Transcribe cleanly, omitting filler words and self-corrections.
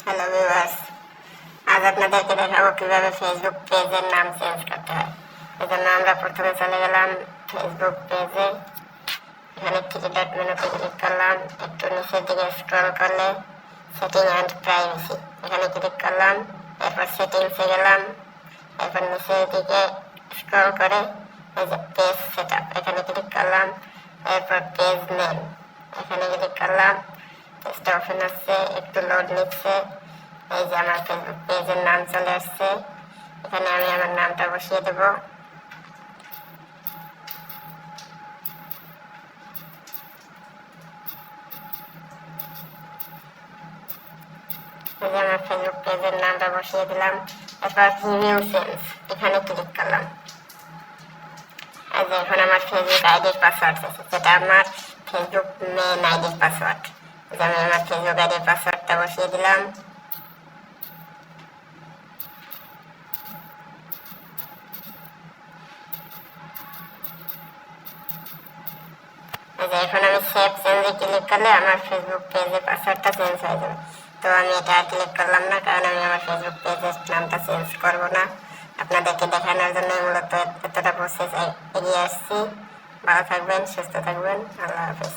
Hello viewers, আজ আপনাদেরকে দেখাবো কিভাবে ফেসবুক পেজের নাম চেঞ্জ করতে হয়। এজন্য আমরা প্রথমে চলে গেলাম ফেসবুক পেজে। এখানে থ্রি ডট মেনুতে ক্লিক করলাম, একটু নিচের দিকে স্ক্রল করলে সেটিং অ্যান্ড প্রাইভেসি এখানে ক্লিক করলাম। এরপর সেটিংসে গেলাম, এরপর নিচের দিকে স্ক্রল করে এই যে পেজ সেটআপ এখানে ক্লিক করলাম। এরপর পেজ নেম এখানে ক্লিক করলাম। পেজটা ওপেন হচ্ছে, একটু লোড নিচ্ছে। এই যে আমার ফেসবুক পেজের নাম চলে আসছে। এখানে আমি আমার নামটা বসিয়ে দেব। এই যে আমার ফেসবুক পেজের নামটা বসিয়ে দিলাম। এরপর ভিউ চেঞ্জ এখানে ক্লিক করলাম। এই যে এখন আমার ফেসবুক আইডির পাসওয়ার্ড আছে, যেটা আমার ফেসবুক মেন আইডির পাসওয়ার্ড। আমি আমার ফেসবুক আইডির পাসওয়ার্ডটা বসিয়ে দিলাম। এখন আমি সেভ চেঞ্জে ক্লিক করলে আমার ফেসবুক পেজের পাসওয়ার্ডটা চেঞ্জ হয়ে যাবে। তো আমি এটা ক্লিক করলাম না, কারণ আমি আমার ফেসবুক পেজের নামটা চেঞ্জ করব না। আপনাদেরকে দেখানোর জন্য মূলত এতটা প্রসেস এগিয়ে আসছি। ভালো থাকবেন, সুস্থ থাকবেন, আল্লাহ হাফেজ।